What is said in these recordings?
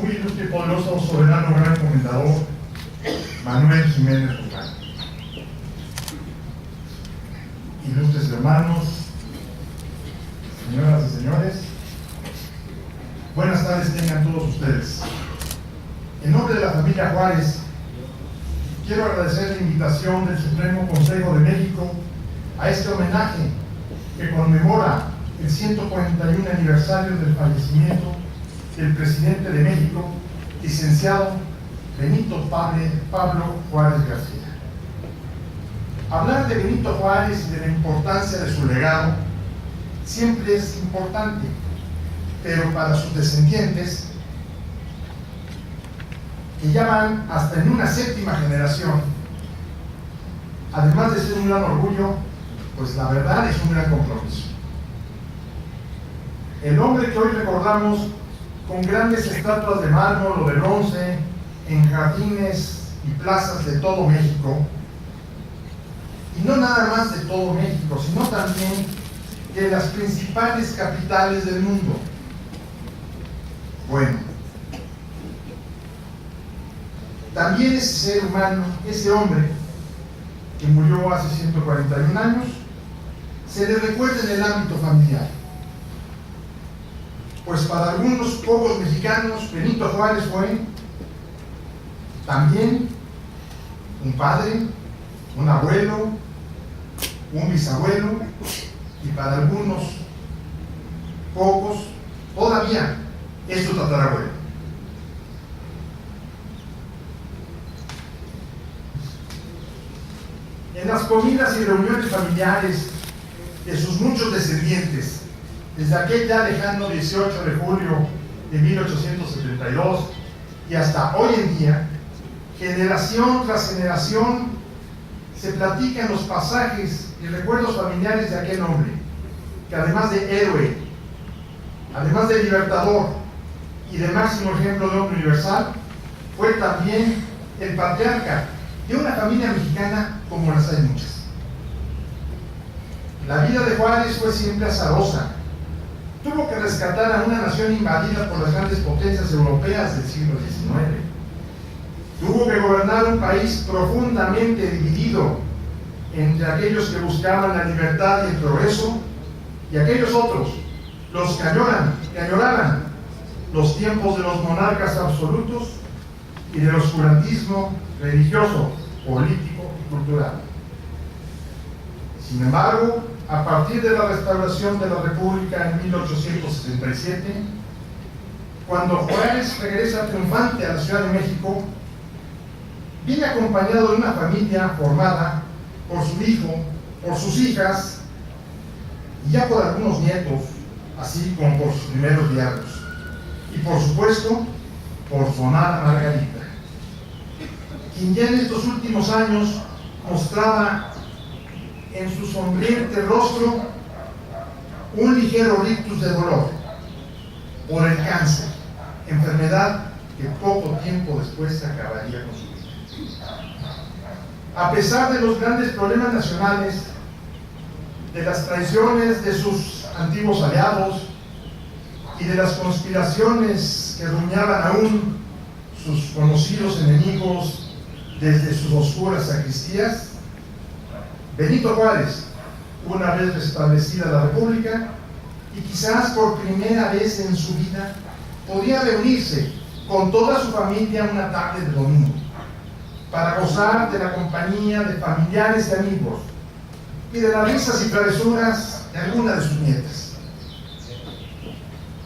muy ilustre y poderoso soberano gran comendador Manuel Jiménez Rucán. Ilustres hermanos, señoras y señores, buenas tardes tengan todos ustedes. En nombre de la familia Juárez, quiero agradecer la invitación del Supremo Consejo de México a este homenaje que conmemora el 141 aniversario del fallecimiento del presidente de México, licenciado Benito Pablo Juárez García. Hablar de Benito Juárez y de la importancia de su legado siempre es importante, pero para sus descendientes, que ya van hasta en una séptima generación, además de ser un gran orgullo, pues la verdad es un gran compromiso. El hombre que hoy recordamos con grandes estatuas de mármol o de bronce en jardines y plazas de todo México, y no nada más de todo México, sino también de las principales capitales del mundo. Bueno, también ese ser humano, ese hombre que murió hace 141 años, se le recuerda en el ámbito familiar. Pues para algunos pocos mexicanos, Benito Juárez fue también un padre, un abuelo, un bisabuelo, y para algunos pocos todavía es su tatarabuelo. En las comidas y reuniones familiares de sus muchos descendientes, desde aquel ya lejano 18 de julio de 1872 y hasta hoy en día, generación tras generación, se platican los pasajes y recuerdos familiares de aquel hombre, que además de héroe, además de libertador y de máximo ejemplo de hombre universal, fue también el patriarca de una familia mexicana como las hay muchas. La vida de Juárez fue siempre azarosa. Tuvo que rescatar a una nación invadida por las grandes potencias europeas del siglo XIX. Tuvo que gobernar un país profundamente dividido entre aquellos que buscaban la libertad y el progreso y aquellos otros, los que añoraban los tiempos de los monarcas absolutos y del oscurantismo religioso, político y cultural. Sin embargo, a partir de la restauración de la República en 1867, cuando Juárez regresa triunfante a la Ciudad de México, viene acompañado de una familia formada por su hijo, por sus hijas y ya por algunos nietos, así como por sus primeros diarios, y por supuesto por su amada Margarita, quien ya en estos últimos años mostraba en su sonriente rostro un ligero rictus de dolor por el cáncer, enfermedad que poco tiempo después se acabaría con su vida. A pesar de los grandes problemas nacionales, de las traiciones de sus antiguos aliados y de las conspiraciones que rumiaban aún sus conocidos enemigos desde sus oscuras sacristías, Benito Juárez, una vez restablecida la República, y quizás por primera vez en su vida, podía reunirse con toda su familia una tarde de domingo, para gozar de la compañía de familiares y amigos, y de las risas y travesuras de alguna de sus nietas.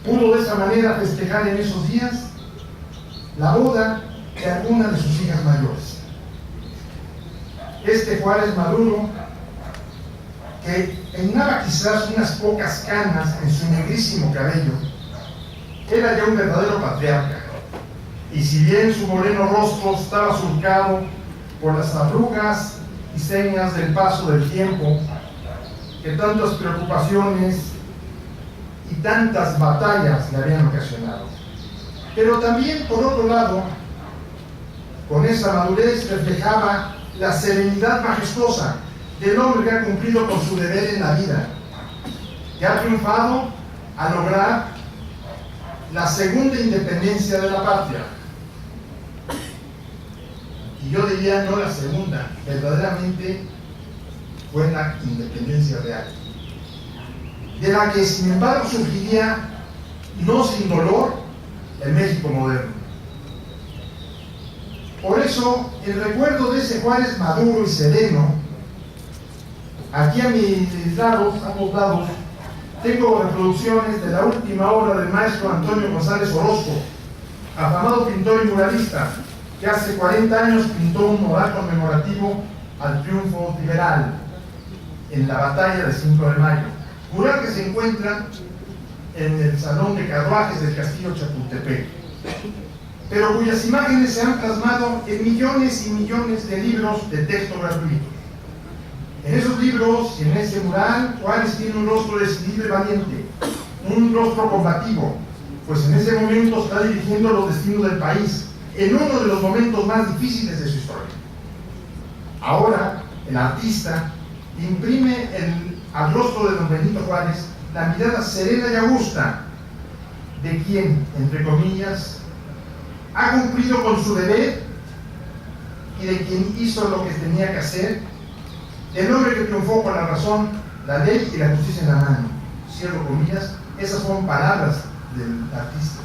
Pudo de esa manera festejar en esos días la boda de alguna de sus hijas mayores. Este Juárez maduro, que peinaba quizás unas pocas canas en su negrísimo cabello, era ya un verdadero patriarca, y si bien su moreno rostro estaba surcado por las arrugas y señas del paso del tiempo, que tantas preocupaciones y tantas batallas le habían ocasionado, pero también, por otro lado, con esa madurez reflejaba la serenidad majestuosa del hombre que ha cumplido con su deber en la vida, que ha triunfado a lograr la segunda independencia de la patria. Y yo diría no la segunda, verdaderamente fue la independencia real, de la que sin embargo surgiría, no sin dolor, el México moderno. Por eso, el recuerdo de ese Juárez maduro y sereno, aquí a mis lados, a ambos lados, tengo reproducciones de la última obra del maestro Antonio González Orozco, afamado pintor y muralista, que hace 40 años pintó un mural conmemorativo al triunfo liberal en la batalla del 5 de mayo. Mural que se encuentra en el Salón de Carruajes del Castillo Chapultepec, pero cuyas imágenes se han plasmado en millones y millones de libros de texto gratuitos. En esos libros y en ese mural, Juárez tiene un rostro decidido y valiente, un rostro combativo, pues en ese momento está dirigiendo los destinos del país, en uno de los momentos más difíciles de su historia. Ahora, el artista imprime al rostro de don Benito Juárez la mirada serena y augusta de quien, entre comillas, ha cumplido con su deber y de quien hizo lo que tenía que hacer, el hombre que triunfó con la razón, la ley y la justicia en la mano. Cierro comillas, esas son palabras del artista.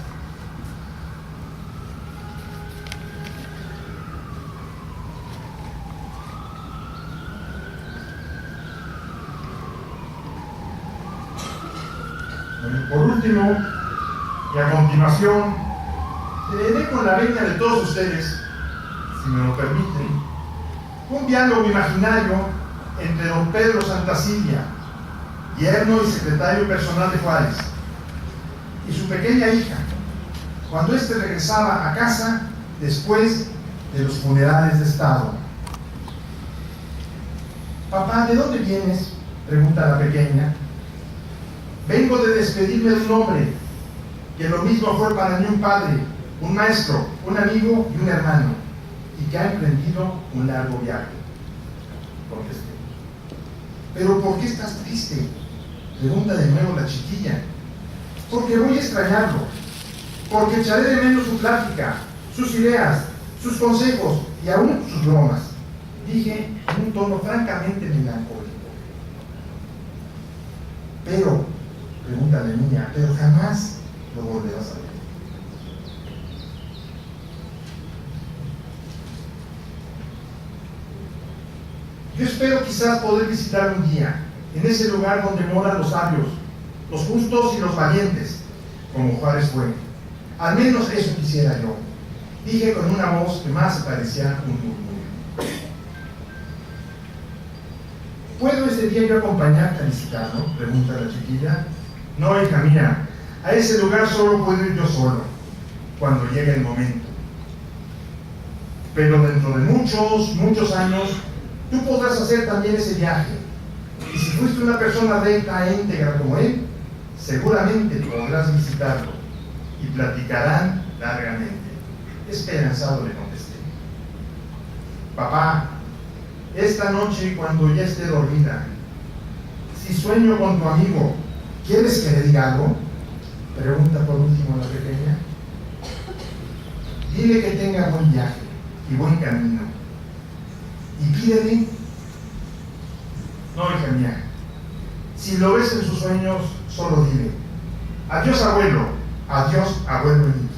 Por último, y a continuación, leeré con la venia de todos ustedes, si me lo permiten, un diálogo imaginario entre don Pedro Santacilia, yerno y secretario personal de Juárez, y su pequeña hija, cuando éste regresaba a casa después de los funerales de Estado. «Papá, ¿de dónde vienes?», pregunta la pequeña. «Vengo de despedirme de un hombre, que lo mismo fue para mí un padre, un maestro, un amigo y un hermano, y que ha emprendido un largo viaje», contesté. «¿Pero por qué estás triste?», pregunta de nuevo la chiquilla. «Porque voy a extrañarlo, porque echaré de menos su plática, sus ideas, sus consejos y aún sus bromas», dije en un tono francamente melancólico. «Pero», pregunta la niña, «pero jamás lo volverás a ver». Yo espero quizás poder visitar un día en ese lugar donde moran los sabios, los justos y los valientes, como Juárez fue. Al menos eso quisiera yo, dije con una voz que más parecía un murmullo. ¿Puedo ese día yo acompañarte a visitarlo?, pregunta la chiquilla. «No, hija mía, a ese lugar solo puedo ir yo solo, cuando llegue el momento. Pero dentro de muchos, muchos años, tú podrás hacer también ese viaje. Y si fuiste una persona recta e íntegra como él, seguramente podrás visitarlo y platicarán largamente». Esperanzado le contesté. «Papá, esta noche cuando ya esté dormida, si sueño con tu amigo, ¿quieres que le diga algo?», pregunta por último la pequeña. «Dile que tenga buen viaje y buen camino. Y pídele». «No, hija mía, si lo ves en sus sueños, solo dile: adiós, abuelo, adiós, abuelo mío».